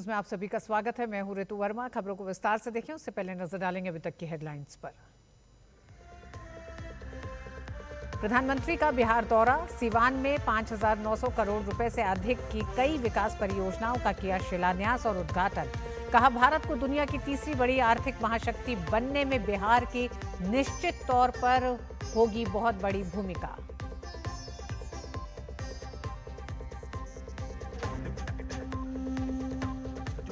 में आप सभी का स्वागत है। मैं हूं ऋतु वर्मा। खबरों को विस्तार से देखें उससे पहले नजर डालेंगे अभी तक की हेडलाइंस पर। प्रधानमंत्री का बिहार दौरा, सीवान में 5,900 करोड़ रुपए से अधिक की कई विकास परियोजनाओं का किया शिलान्यास और उद्घाटन। कहा, भारत को दुनिया की तीसरी बड़ी आर्थिक महाशक्ति बनने में बिहार की निश्चित तौर पर होगी बहुत बड़ी भूमिका।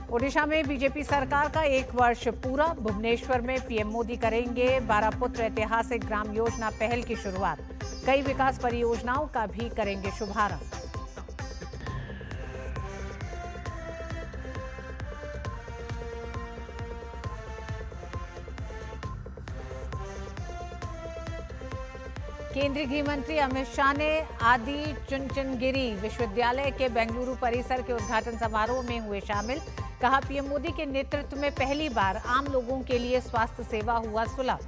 ओडिशा में बीजेपी सरकार का 1 वर्ष पूरा, भुवनेश्वर में पीएम मोदी करेंगे 12 पुत्र ऐतिहासिक ग्राम योजना पहल की शुरुआत। कई विकास परियोजनाओं का भी करेंगे शुभारंभ। केंद्रीय गृह मंत्री अमित शाह ने आदि चुनचनगिरी विश्वविद्यालय के बेंगलुरु परिसर के उद्घाटन समारोह में हुए शामिल। कहा, पीएम मोदी के नेतृत्व में पहली बार आम लोगों के लिए स्वास्थ्य सेवा हुआ सुलभ।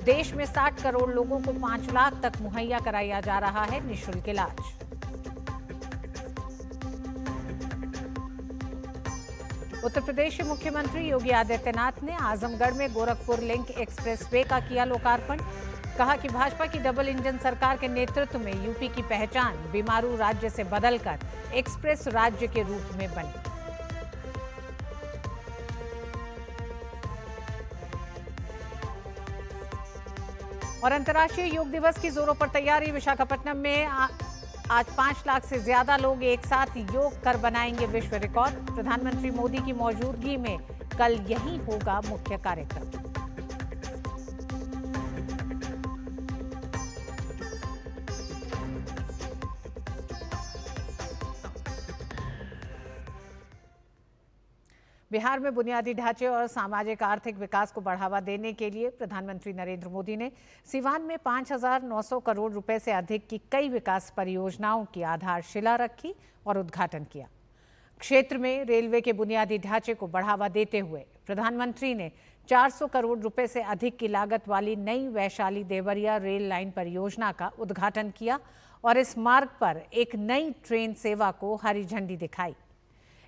देश में 60 करोड़ लोगों को 5 लाख तक मुहैया कराया जा रहा है निःशुल्क इलाज। उत्तर प्रदेश के मुख्यमंत्री योगी आदित्यनाथ ने आजमगढ़ में गोरखपुर लिंक एक्सप्रेसवे का किया लोकार्पण। कहा कि भाजपा की डबल इंजन सरकार के नेतृत्व में यूपी की पहचान बीमारू राज्य से बदलकर एक्सप्रेस राज्य के रूप में बनी। और अंतर्राष्ट्रीय योग दिवस की जोरों पर तैयारी। विशाखापट्टनम में आज 5 लाख से ज्यादा लोग एक साथ योग कर बनाएंगे विश्व रिकॉर्ड। प्रधानमंत्री मोदी की मौजूदगी में कल यही होगा मुख्य कार्यक्रम। बिहार में बुनियादी ढांचे और सामाजिक आर्थिक विकास को बढ़ावा देने के लिए प्रधानमंत्री नरेंद्र मोदी ने सीवान में 5,900 करोड़ रुपए से अधिक की कई विकास परियोजनाओं की आधारशिला रखी और उद्घाटन किया। क्षेत्र में रेलवे के बुनियादी ढांचे को बढ़ावा देते हुए प्रधानमंत्री ने 400 करोड़ रुपए से अधिक की लागत वाली नई वैशाली देवरिया रेल लाइन परियोजना का उद्घाटन किया और इस मार्ग पर एक नई ट्रेन सेवा को हरी झंडी दिखाई।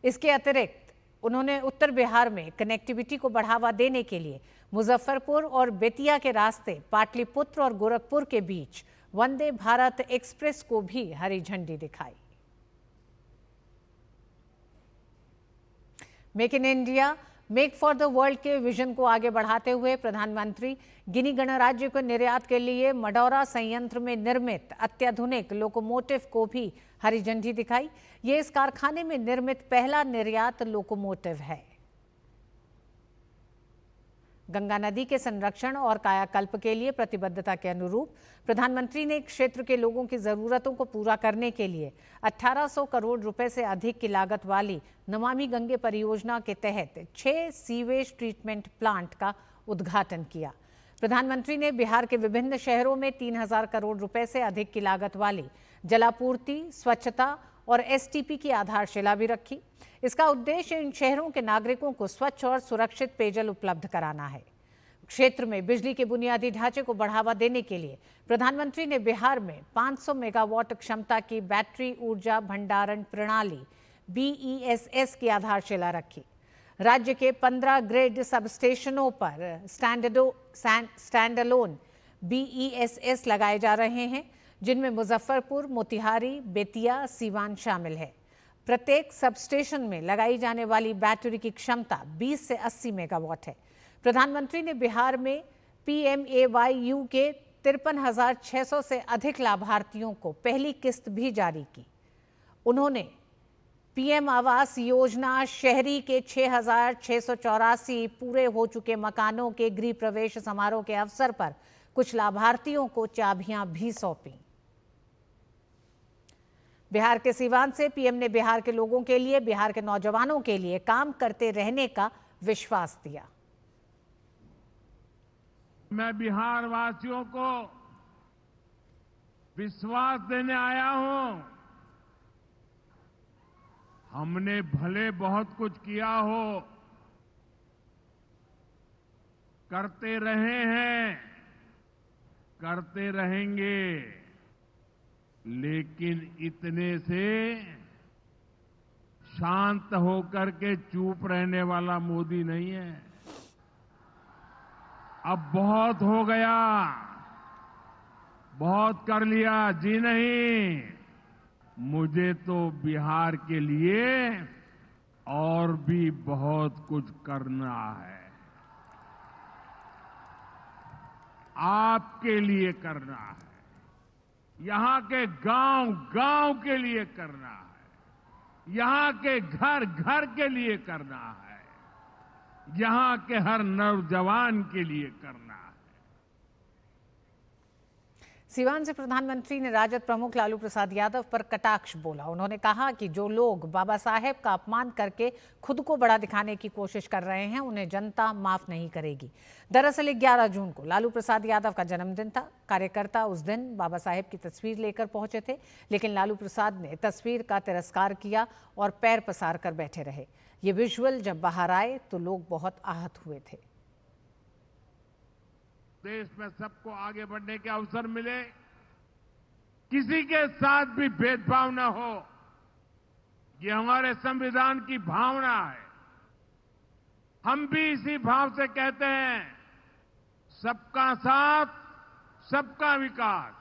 इसके अतिरिक्त उन्होंने उत्तर बिहार में कनेक्टिविटी को बढ़ावा देने के लिए मुजफ्फरपुर और बेतिया के रास्ते पाटलिपुत्र और गोरखपुर के बीच वंदे भारत एक्सप्रेस को भी हरी झंडी दिखाई। Make in India, make for the world के विजन को आगे बढ़ाते हुए प्रधानमंत्री गिनी गणराज्य को निर्यात के लिए मडौरा संयंत्र में निर्मित अत्याधुनिक लोकोमोटिव को भी हरी झंडी दिखाई। ये इस कारखाने में निर्मित पहला निर्यात लोकोमोटिव है। गंगा नदी के संरक्षण और कायाकल्प के लिए प्रतिबद्धता के अनुरूप प्रधानमंत्री ने क्षेत्र के लोगों की जरूरतों को पूरा करने के लिए 1800 करोड़ रुपए से अधिक की लागत वाली नमामि गंगे परियोजना के तहत 6 सीवेज ट्रीटमेंट प्लांट का उद्घाटन किया। प्रधानमंत्री ने बिहार के विभिन्न शहरों में 3,000 करोड़ रुपए से अधिक की लागत वाली जलापूर्ति, स्वच्छता और एसटीपी की आधारशिला भी रखी। इसका उद्देश्य इन शहरों के नागरिकों को स्वच्छ और सुरक्षित पेयजल उपलब्ध कराना है। क्षेत्र में बिजली के बुनियादी ढांचे को बढ़ावा देने के लिए प्रधानमंत्री ने बिहार में 500 मेगावाट क्षमता की बैटरी ऊर्जा भंडारण प्रणाली BESS की आधारशिला रखी। राज्य के 15 ग्रिड सबस्टेशनों पर स्टैंडअलोन BESS लगाए जा रहे हैं, जिनमें मुजफ्फरपुर, मोतिहारी, बेतिया, सीवान शामिल है। प्रत्येक सबस्टेशन में लगाई जाने वाली बैटरी की क्षमता 20 से 80 मेगावाट है। प्रधानमंत्री ने बिहार में PMAYU के 53,600 से अधिक लाभार्थियों को पहली किस्त भी जारी की। उन्होंने PM आवास योजना शहरी के 6,684 पूरे हो चुके मकानों के गृह प्रवेश समारोह के अवसर पर कुछ लाभार्थियों को चाबियां भी सौंपी। बिहार के सीवान से पीएम ने बिहार के लोगों के लिए, बिहार के नौजवानों के लिए काम करते रहने का विश्वास दिया। मैं बिहार वासियों को विश्वास देने आया हूं। हमने भले बहुत कुछ किया हो, करते रहे हैं, करते रहेंगे, लेकिन इतने से शांत होकर के चुप रहने वाला मोदी नहीं है। अब बहुत हो गया, बहुत कर लिया जी नहीं, मुझे तो बिहार के लिए और भी बहुत कुछ करना है, आपके लिए करना है, यहां के गांव गांव के लिए करना है, यहां के घर घर के लिए करना है, यहां के हर नौजवान के लिए करना है। सीवान से प्रधानमंत्री ने राजद प्रमुख लालू प्रसाद यादव पर कटाक्ष बोला। उन्होंने कहा कि जो लोग बाबा साहेब का अपमान करके खुद को बड़ा दिखाने की कोशिश कर रहे हैं, उन्हें जनता माफ नहीं करेगी। दरअसल 11 जून को लालू प्रसाद यादव का जन्मदिन था। कार्यकर्ता उस दिन बाबा साहेब की तस्वीर लेकर पहुंचे थे, लेकिन लालू प्रसाद ने तस्वीर का तिरस्कार किया और पैर पसार कर बैठे रहे। ये विजुअल जब बाहर आए तो लोग बहुत आहत हुए थे। देश में सबको आगे बढ़ने के अवसर मिले, किसी के साथ भी भेदभाव न हो, ये हमारे संविधान की भावना है। हम भी इसी भाव से कहते हैं, सबका साथ, सबका विकास।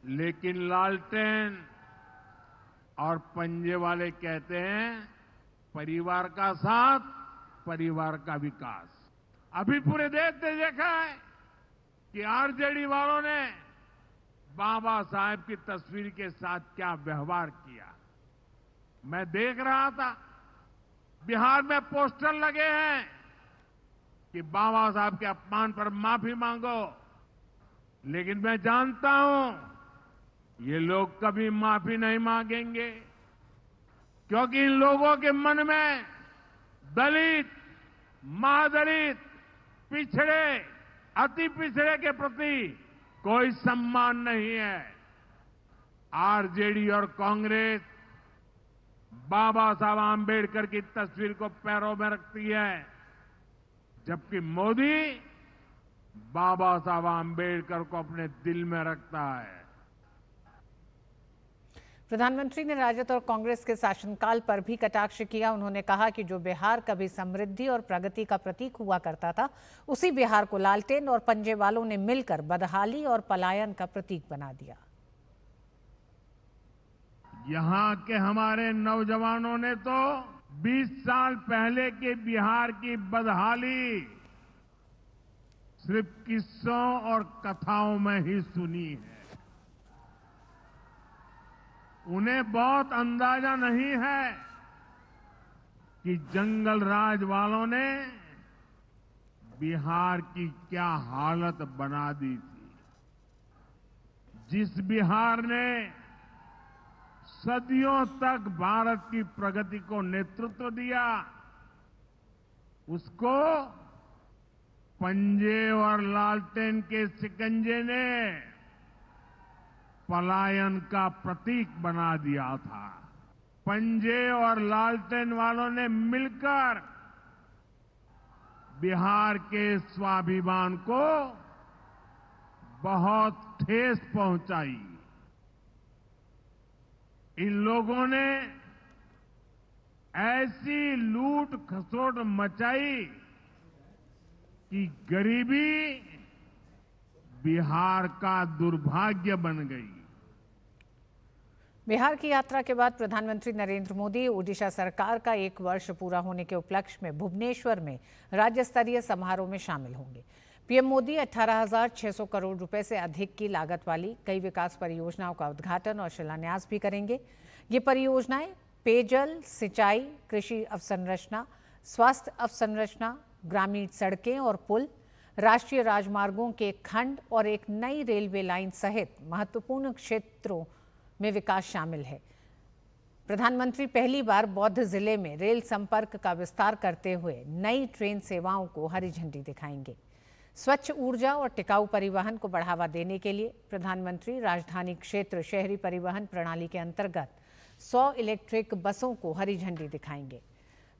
लेकिन लालटेन और पंजे वाले कहते हैं, परिवार का साथ, परिवार का विकास। अभी पूरे देश ने देखा है कि आरजेडी वालों ने बाबा साहेब की तस्वीर के साथ क्या व्यवहार किया। मैं देख रहा था, बिहार में पोस्टर लगे हैं कि बाबा साहब के अपमान पर माफी मांगो, लेकिन मैं जानता हूं ये लोग कभी माफी नहीं मांगेंगे, क्योंकि इन लोगों के मन में दलित, महादलित, पिछड़े, अति पिछड़े के प्रति कोई सम्मान नहीं है। आरजेडी और कांग्रेस बाबा साहब आंबेडकर की तस्वीर को पैरों में रखती है, जबकि मोदी बाबा साहब आंबेडकर को अपने दिल में रखता है। प्रधानमंत्री ने राजद और कांग्रेस के शासनकाल पर भी कटाक्ष किया। उन्होंने कहा कि जो बिहार कभी समृद्धि और प्रगति का प्रतीक हुआ करता था, उसी बिहार को लालटेन और पंजे वालों ने मिलकर बदहाली और पलायन का प्रतीक बना दिया। यहां के हमारे नौजवानों ने तो 20 साल पहले के बिहार की बदहाली सिर्फ किस्सों और कथाओं में ही सुनी है। उन्हें बहुत अंदाजा नहीं है कि जंगल राज वालों ने बिहार की क्या हालत बना दी थी। जिस बिहार ने सदियों तक भारत की प्रगति को नेतृत्व दिया, उसको पंजे और लालटेन के शिकंजे ने पलायन का प्रतीक बना दिया था। पंजे और लालटेन वालों ने मिलकर बिहार के स्वाभिमान को बहुत ठेस पहुंचाई। इन लोगों ने ऐसी लूट खसोट मचाई कि गरीबी बिहार का दुर्भाग्य बन गई। बिहार की यात्रा के बाद प्रधानमंत्री नरेंद्र मोदी ओडिशा सरकार का 1 वर्ष पूरा होने के उपलक्ष्य में भुवनेश्वर में राज्य स्तरीय समारोह में शामिल होंगे। पीएम मोदी 18,600 करोड़ रुपए से अधिक की लागत वाली कई विकास परियोजनाओं का उद्घाटन और शिलान्यास भी करेंगे। ये परियोजनाएं पेयजल, सिंचाई, कृषि अवसंरचना, स्वास्थ्य अवसंरचना, ग्रामीण सड़कें और पुल, राष्ट्रीय राजमार्गों के खंड और एक नई रेलवे लाइन सहित महत्वपूर्ण क्षेत्रों में विकास शामिल है। प्रधानमंत्री पहली बार बौद्ध जिले में रेल संपर्क का विस्तार करते हुए नई ट्रेन सेवाओं को हरी झंडी दिखाएंगे। स्वच्छ ऊर्जा और टिकाऊ परिवहन को बढ़ावा देने के लिए प्रधानमंत्री राजधानी क्षेत्र शहरी परिवहन प्रणाली के अंतर्गत 100 इलेक्ट्रिक बसों को हरी झंडी दिखाएंगे।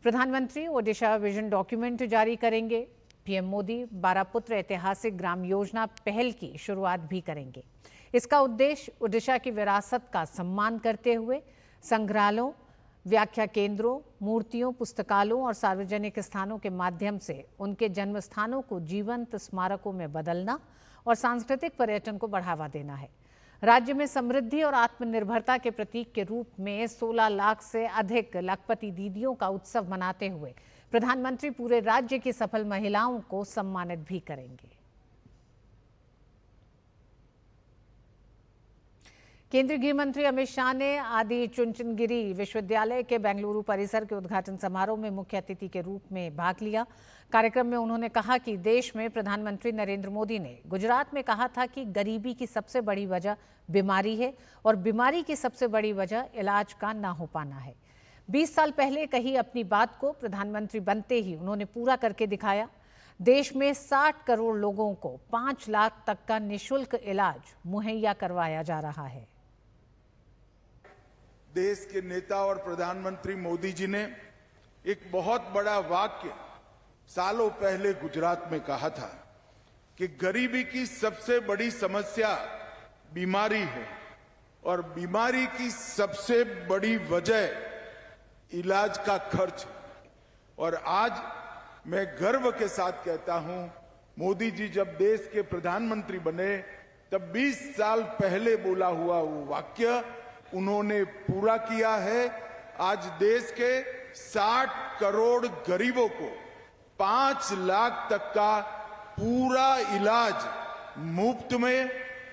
प्रधानमंत्री ओडिशा विजन डॉक्यूमेंट जारी करेंगे। पीएम मोदी 12 पुत्र ऐतिहासिक ग्राम योजना पहल की शुरुआत भी करेंगे। इसका उद्देश्य ओडिशा की विरासत का सम्मान करते हुए संग्रहालयों, व्याख्या केंद्रों, मूर्तियों, पुस्तकालयों और सार्वजनिक स्थानों के माध्यम से उनके जन्म स्थानों को जीवंत स्मारकों में बदलना और सांस्कृतिक पर्यटन को बढ़ावा देना है। राज्य में समृद्धि और आत्मनिर्भरता के प्रतीक के रूप में 16 लाख से अधिक लखपति दीदियों का उत्सव मनाते हुए प्रधानमंत्री पूरे राज्य की सफल महिलाओं को सम्मानित भी करेंगे। केंद्रीय गृह मंत्री अमित शाह ने आदि चुंचनगिरी विश्वविद्यालय के बेंगलुरु परिसर के उद्घाटन समारोह में मुख्य अतिथि के रूप में भाग लिया। कार्यक्रम में उन्होंने कहा कि देश में प्रधानमंत्री नरेंद्र मोदी ने गुजरात में कहा था कि गरीबी की सबसे बड़ी वजह बीमारी है और बीमारी की सबसे बड़ी वजह इलाज का ना हो पाना है। 20 साल पहले कही अपनी बात को प्रधानमंत्री बनते ही उन्होंने पूरा करके दिखाया। देश में 60 करोड़ लोगों को 5 लाख तक का निःशुल्क इलाज मुहैया करवाया जा रहा है। देश के नेता और प्रधानमंत्री मोदी जी ने एक बहुत बड़ा वाक्य सालों पहले गुजरात में कहा था कि गरीबी की सबसे बड़ी समस्या बीमारी है और बीमारी की सबसे बड़ी वजह इलाज का खर्च है। और आज मैं गर्व के साथ कहता हूं, मोदी जी जब देश के प्रधानमंत्री बने तब 20 साल पहले बोला हुआ वो वाक्य उन्होंने पूरा किया है। आज देश के 60 करोड़ गरीबों को 5 लाख तक का पूरा इलाज मुफ्त में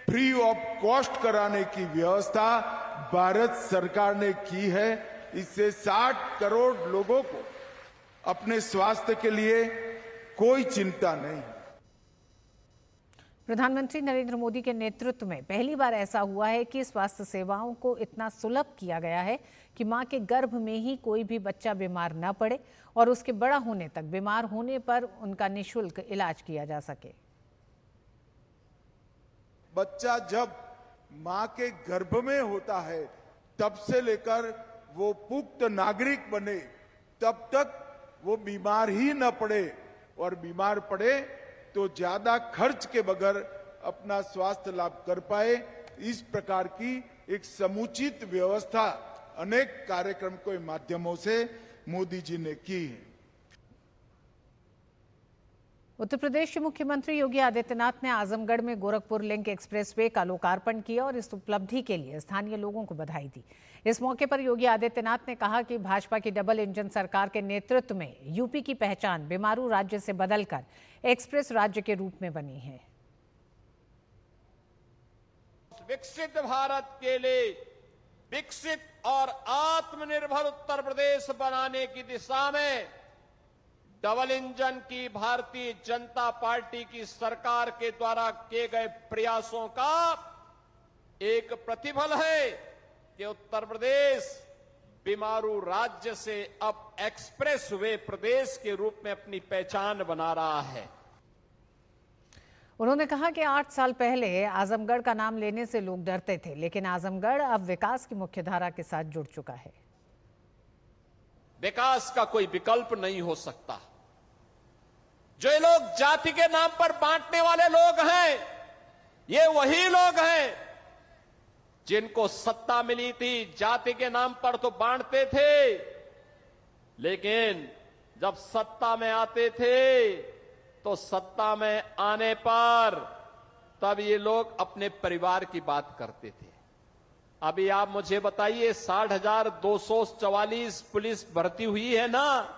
फ्री ऑफ कॉस्ट कराने की व्यवस्था भारत सरकार ने की है। इससे 60 करोड़ लोगों को अपने स्वास्थ्य के लिए कोई चिंता नहीं। प्रधानमंत्री नरेंद्र मोदी के नेतृत्व में पहली बार ऐसा हुआ है कि स्वास्थ्य सेवाओं को इतना सुलभ किया गया है कि मां के गर्भ में ही कोई भी बच्चा बीमार न पड़े और उसके बड़ा होने तक बीमार होने पर उनका निःशुल्क इलाज किया जा सके। बच्चा जब मां के गर्भ में होता है तब से लेकर वो पुख्त नागरिक बने तब तक वो बीमार ही न पड़े और बीमार पड़े तो ज्यादा खर्च के बगैर अपना स्वास्थ्य लाभ कर पाए। इस प्रकार की एक समुचित व्यवस्था अनेक कार्यक्रम के माध्यमों से मोदी जी ने की है। उत्तर प्रदेश के मुख्यमंत्री योगी आदित्यनाथ ने आजमगढ़ में गोरखपुर लिंक एक्सप्रेसवे का लोकार्पण किया और इस उपलब्धि के लिए स्थानीय लोगों को बधाई दी। इस मौके पर योगी आदित्यनाथ ने कहा कि भाजपा की डबल इंजन सरकार के नेतृत्व में यूपी की पहचान बीमारू राज्य से बदलकर एक्सप्रेस राज्य के रूप में बनी है। विकसित भारत के लिए विकसित और आत्मनिर्भर उत्तर प्रदेश बनाने की दिशा में डबल इंजन की भारतीय जनता पार्टी की सरकार के द्वारा किए गए प्रयासों का एक प्रतिफल है कि उत्तर प्रदेश बीमारू राज्य से अब एक्सप्रेस वे प्रदेश के रूप में अपनी पहचान बना रहा है। उन्होंने कहा कि 8 साल पहले आजमगढ़ का नाम लेने से लोग डरते थे, लेकिन आजमगढ़ अब विकास की मुख्यधारा के साथ जुड़ चुका है। विकास का कोई विकल्प नहीं हो सकता। जो ये लोग जाति के नाम पर बांटने वाले लोग हैं, ये वही लोग हैं जिनको सत्ता मिली थी जाति के नाम पर तो बांटते थे, लेकिन जब सत्ता में आते थे तो सत्ता में आने पर तब ये लोग अपने परिवार की बात करते थे। अभी आप मुझे बताइए 60,244 पुलिस भर्ती हुई है ना,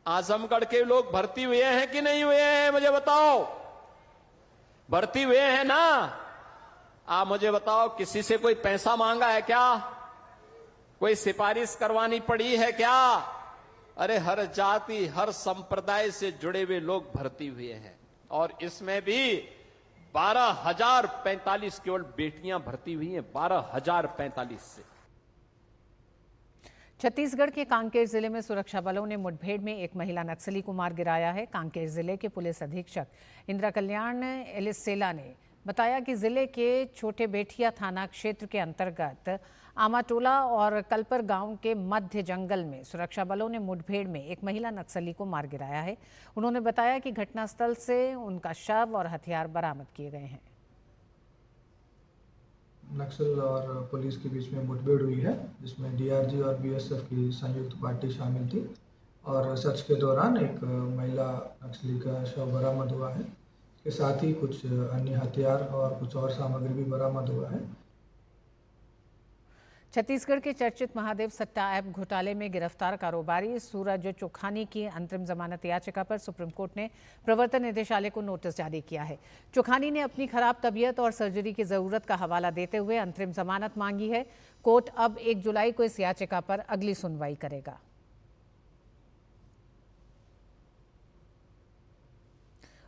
आजमगढ़ के लोग भर्ती हुए हैं कि नहीं हुए हैं? मुझे बताओ, भर्ती हुए हैं ना? आप मुझे बताओ, किसी से कोई पैसा मांगा है क्या? कोई सिफारिश करवानी पड़ी है क्या? अरे हर जाति हर संप्रदाय से जुड़े हुए लोग भर्ती हुए हैं और इसमें भी 12,045 केवल बेटियां भर्ती हुई हैं, 12,045 से। छत्तीसगढ़ के कांकेर जिले में सुरक्षा बलों ने मुठभेड़ में एक महिला नक्सली को मार गिराया है। कांकेर जिले के पुलिस अधीक्षक इंदिरा कल्याण एलिसेला ने बताया कि जिले के छोटे बेठिया थाना क्षेत्र के अंतर्गत आमाटोला और कलपर गांव के मध्य जंगल में सुरक्षा बलों ने मुठभेड़ में एक महिला नक्सली को मार गिराया है। उन्होंने बताया कि घटनास्थल से उनका शव और हथियार बरामद किए गए हैं। नक्सल और पुलिस के बीच में मुठभेड़ हुई है, जिसमें डीआरजी और बीएसएफ की संयुक्त पार्टी शामिल थी और सर्च के दौरान एक महिला नक्सली का शव बरामद हुआ है। इसके साथ ही कुछ अन्य हथियार और कुछ और सामग्री भी बरामद हुआ है। छत्तीसगढ़ के चर्चित महादेव सट्टा ऐप घोटाले में गिरफ्तार कारोबारी सूरज चोखानी की अंतरिम जमानत याचिका पर सुप्रीम कोर्ट ने प्रवर्तन निदेशालय को नोटिस जारी किया है। चोखानी ने अपनी खराब तबीयत और सर्जरी की जरूरत का हवाला देते हुए अंतरिम जमानत मांगी है। कोर्ट अब 1 जुलाई को इस याचिका पर अगली सुनवाई करेगा।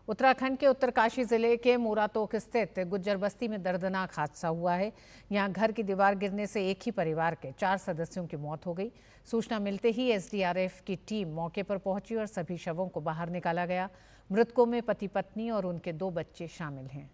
उत्तराखंड के उत्तरकाशी जिले के मोरातोक स्थित गुज्जर बस्ती में दर्दनाक हादसा हुआ है। यहां घर की दीवार गिरने से एक ही परिवार के 4 सदस्यों की मौत हो गई। सूचना मिलते ही एसडीआरएफ की टीम मौके पर पहुंची और सभी शवों को बाहर निकाला गया। मृतकों में पति पत्नी और उनके 2 बच्चे शामिल हैं।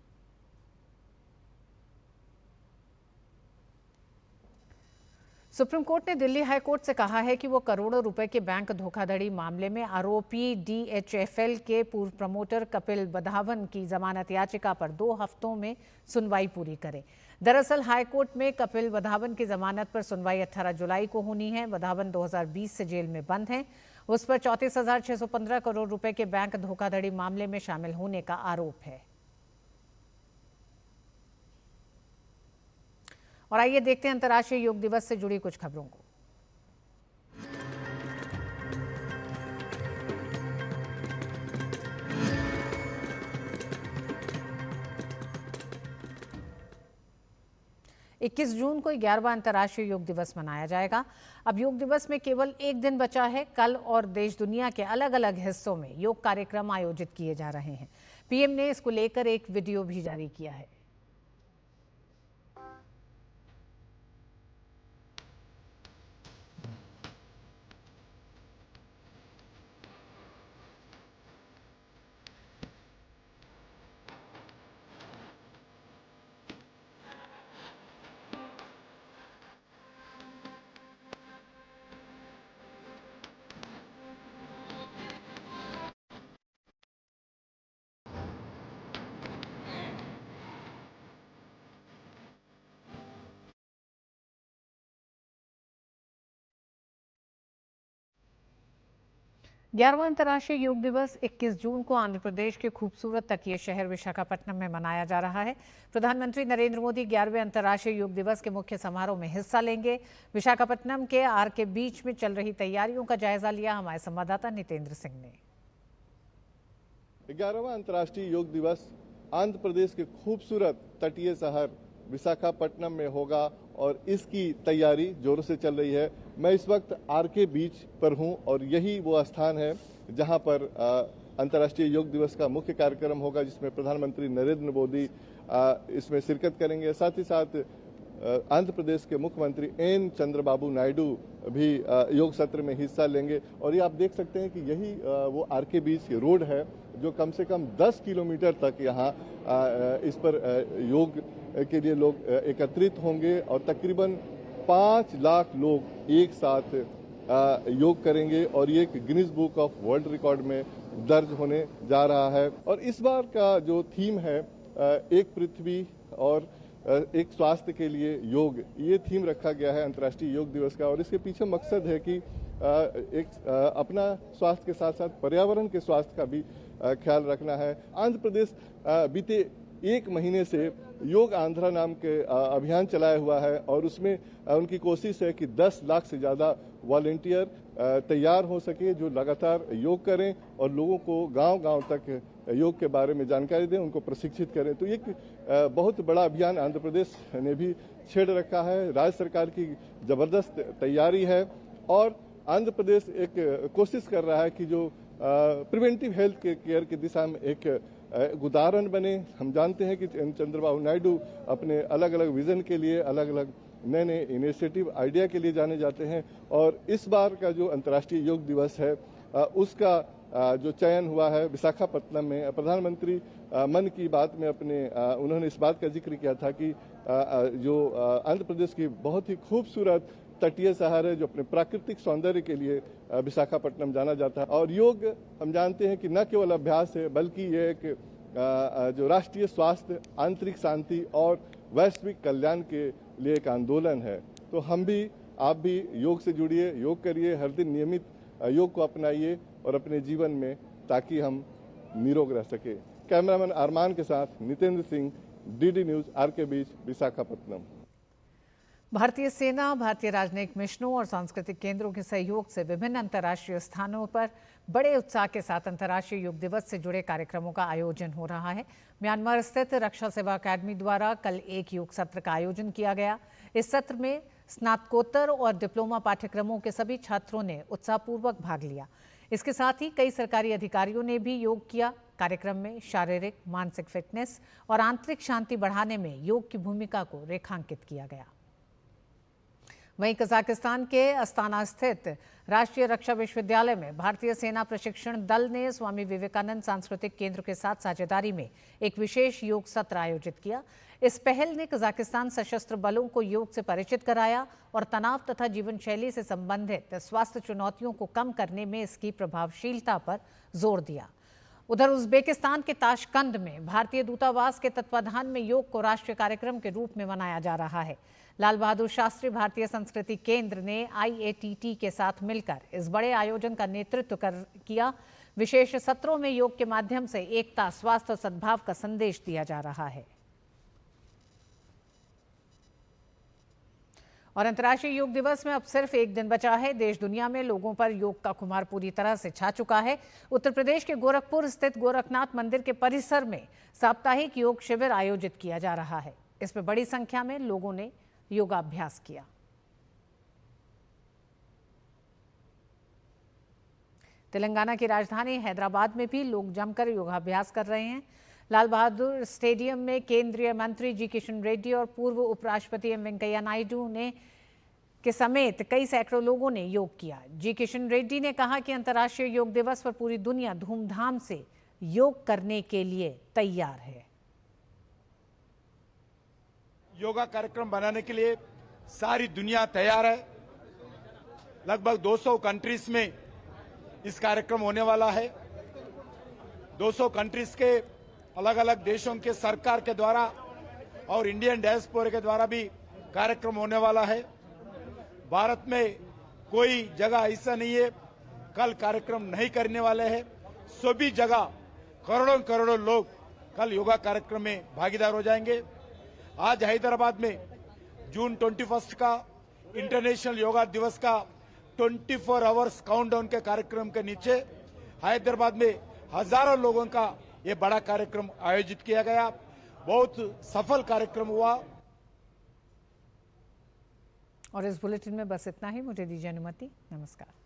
सुप्रीम कोर्ट ने दिल्ली हाई कोर्ट से कहा है कि वो करोड़ों रुपए के बैंक धोखाधड़ी मामले में आरोपी डीएचएफएल के पूर्व प्रमोटर कपिल बधावन की जमानत याचिका पर 2 हफ्तों में सुनवाई पूरी करे। दरअसल हाई कोर्ट में कपिल बधावन की जमानत पर सुनवाई 18 जुलाई को होनी है। बधावन 2020 से जेल में बंद हैं। उस पर 34,615 करोड़ रुपए के बैंक धोखाधड़ी मामले में शामिल होने का आरोप है। और आइए देखते हैं अंतर्राष्ट्रीय योग दिवस से जुड़ी कुछ खबरों को। इक्कीस जून को 11वां अंतर्राष्ट्रीय योग दिवस मनाया जाएगा। अब योग दिवस में केवल एक दिन बचा है। कल और देश दुनिया के अलग अलग हिस्सों में योग कार्यक्रम आयोजित किए जा रहे हैं। पीएम ने इसको लेकर एक वीडियो भी जारी किया है। ग्यारहवां अंतर्राष्ट्रीय योग दिवस 21 जून को आंध्र प्रदेश के खूबसूरत तटीय शहर विशाखापट्टनम में मनाया जा रहा है। प्रधानमंत्री नरेंद्र मोदी 11वें अंतर्राष्ट्रीय योग दिवस के मुख्य समारोह में हिस्सा लेंगे। विशाखापट्टनम के आरके बीच में चल रही तैयारियों का जायजा लिया हमारे संवाददाता नितेंद्र सिंह ने। 11वां अंतर्राष्ट्रीय योग दिवस आंध्र प्रदेश के खूबसूरत तटीय शहर विशाखापट्टनम में होगा और इसकी तैयारी जोरों से चल रही है। मैं इस वक्त आरके बीच पर हूं और यही वो स्थान है जहां पर अंतर्राष्ट्रीय योग दिवस का मुख्य कार्यक्रम होगा, जिसमें प्रधानमंत्री नरेंद्र मोदी इसमें शिरकत करेंगे। साथ ही साथ आंध्र प्रदेश के मुख्यमंत्री एन चंद्रबाबू नायडू भी योग सत्र में हिस्सा लेंगे। और ये आप देख सकते हैं कि यही वो आरके बीच रोड है जो कम से कम 10 किलोमीटर तक यहाँ इस पर योग के लिए लोग एकत्रित होंगे और तकरीबन 5 लाख लोग एक साथ योग करेंगे और ये एक Guinness book of world record में दर्ज होने जा रहा है। और इस बार का जो थीम है एक पृथ्वी और एक स्वास्थ्य के लिए योग, ये थीम रखा गया है अंतर्राष्ट्रीय योग दिवस का। और इसके पीछे मकसद है कि अपना स्वास्थ्य के साथ साथ पर्यावरण के स्वास्थ्य का भी ख्याल रखना है। आंध्र प्रदेश बीते 1 महीने से योग आंध्रा नाम के अभियान चलाया हुआ है और उसमें उनकी कोशिश है कि 10 लाख से ज़्यादा वॉलेंटियर तैयार हो सके जो लगातार योग करें और लोगों को गांव-गांव तक योग के बारे में जानकारी दें, उनको प्रशिक्षित करें। तो एक बहुत बड़ा अभियान आंध्र प्रदेश ने भी छेड़ रखा है। राज्य सरकार की जबरदस्त तैयारी है और आंध्र प्रदेश एक कोशिश कर रहा है कि जो प्रिवेंटिव हेल्थ केयर की दिशा में एक उदाहरण बने। हम जानते हैं कि चंद्रबाबू नायडू अपने अलग अलग विजन के लिए, अलग अलग नए नए इनिशिएटिव आइडिया के लिए जाने जाते हैं और इस बार का जो अंतर्राष्ट्रीय योग दिवस है उसका जो चयन हुआ है विशाखापट्टनम में। प्रधानमंत्री मन की बात में उन्होंने इस बात का जिक्र किया था कि जो आंध्र प्रदेश की बहुत ही खूबसूरत तटीय शहर है जो अपने प्राकृतिक सौंदर्य के लिए विशाखापट्टनम जाना जाता है। और योग हम जानते हैं कि न केवल अभ्यास है बल्कि ये एक जो राष्ट्रीय स्वास्थ्य, आंतरिक शांति और वैश्विक कल्याण के लिए एक आंदोलन है। तो हम भी, आप भी योग से जुड़िए, योग करिए, हर दिन नियमित योग को अपनाइए और अपने जीवन में, ताकि हम निरोग रह सके। कैमरामैन अरमान के साथ Nitendra Singh, DD news, RK beach, Visakhapatnam. भारतीय सेना, भारतीय राजनयिक मिशनों और सांस्कृतिक केंद्रों के सहयोग से विभिन्न अंतर्राष्ट्रीय स्थानों पर बड़े उत्साह के साथ अंतर्राष्ट्रीय योग दिवस से जुड़े कार्यक्रमों का आयोजन हो रहा है। म्यांमार स्थित रक्षा सेवा अकादमी द्वारा कल एक योग सत्र का आयोजन किया गया। इस सत्र में स्नातकोत्तर और डिप्लोमा पाठ्यक्रमों के सभी छात्रों ने उत्साहपूर्वक भाग लिया। इसके साथ ही कई सरकारी अधिकारियों ने भी योग किया। कार्यक्रम में शारीरिक, मानसिक फिटनेस और आंतरिक शांति बढ़ाने में योग की भूमिका को रेखांकित किया गया। वहीं कजाकिस्तान के अस्ताना स्थित राष्ट्रीय रक्षा विश्वविद्यालय में भारतीय सेना प्रशिक्षण दल ने स्वामी विवेकानंद सांस्कृतिक केंद्र के साथ साझेदारी में एक विशेष योग सत्र आयोजित किया। इस पहल ने कजाकिस्तान सशस्त्र बलों को योग से परिचित कराया और तनाव तथा जीवन शैली से संबंधित स्वास्थ्य चुनौतियों को कम करने में इसकी प्रभावशीलता पर जोर दिया। उधर उज्बेकिस्तान के ताशकंद में भारतीय दूतावास के तत्वाधान में योग को राष्ट्रीय कार्यक्रम के रूप में मनाया जा रहा है। लाल बहादुर शास्त्री भारतीय संस्कृति केंद्र ने IATT के साथ मिलकर इस बड़े आयोजन का नेतृत्व किया। विशेष सत्रों में योग के माध्यम से एकता, स्वास्थ्य और सद्भाव का संदेश दिया जा रहा है। और अंतर्राष्ट्रीय योग दिवस में अब सिर्फ एक दिन बचा है। देश दुनिया में लोगों पर योग का खुमार पूरी तरह से छा चुका है। उत्तर प्रदेश के गोरखपुर स्थित गोरखनाथ मंदिर के परिसर में साप्ताहिक योग शिविर आयोजित किया जा रहा है। इसमें बड़ी संख्या में लोगों ने योगाभ्यास किया। तेलंगाना की राजधानी हैदराबाद में भी लोग जमकर योगाभ्यास कर रहे हैं। लाल बहादुर स्टेडियम में केंद्रीय मंत्री जी किशन रेड्डी और पूर्व उपराष्ट्रपति एम वेंकैया नायडू के समेत कई सैकड़ों लोगों ने योग किया। जी किशन रेड्डी ने कहा कि अंतर्राष्ट्रीय योग दिवस पर पूरी दुनिया धूमधाम से योग करने के लिए तैयार है। योगा कार्यक्रम बनाने के लिए सारी दुनिया तैयार है। लगभग 200 कंट्रीज में इस कार्यक्रम होने वाला है। 200 कंट्रीज के अलग अलग देशों के सरकार के द्वारा और इंडियन डायस्पोरा के द्वारा भी कार्यक्रम होने वाला है। भारत में कोई जगह ऐसा नहीं है कल कार्यक्रम नहीं करने वाले हैं। सभी जगह करोड़ों करोड़ों लोग कल योगा कार्यक्रम में भागीदार हो जाएंगे। आज हैदराबाद में जून 21 का इंटरनेशनल योगा दिवस का 24 आवर्स काउंटडाउन के कार्यक्रम के नीचे हैदराबाद में हजारों लोगों का ये बड़ा कार्यक्रम आयोजित किया गया। बहुत सफल कार्यक्रम हुआ। और इस बुलेटिन में बस इतना ही। मुझे दीजिए अनुमति। नमस्कार।